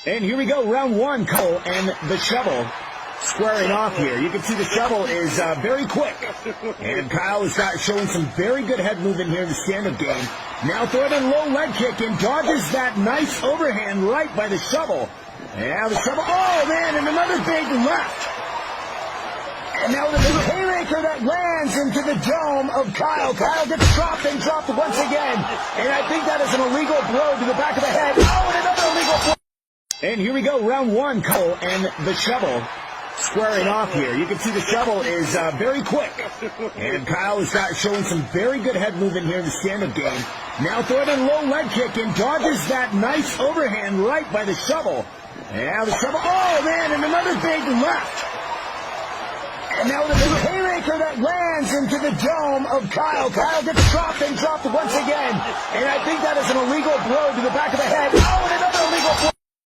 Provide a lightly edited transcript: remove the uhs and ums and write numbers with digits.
And here we go, round one, Cole and the shovel squaring off here. You can see the shovel is very quick. And Kyle is showing some very good head movement here in the stand-up game. Now throwing a low leg kick and dodges that nice overhand right by the shovel. Now the shovel, oh man, and another big left. And now the big haymaker that lands into the dome of Kyle. Kyle gets dropped and dropped once again. And I think that is an illegal blow to the back of the head. Oh, and another illegal blow. And here we go, round one, Cole and the shovel squaring off here. You can see the shovel is very quick. And Kyle is showing some very good head movement here in the stand-up game. Now throwing a low leg kick and dodges that nice overhand right by the shovel. Now the shovel, oh man, and another big left. And now the big haymaker that lands into the dome of Kyle. Kyle gets dropped and dropped once again. And I think that is an illegal blow to the back of the head. Oh, and another illegal blow.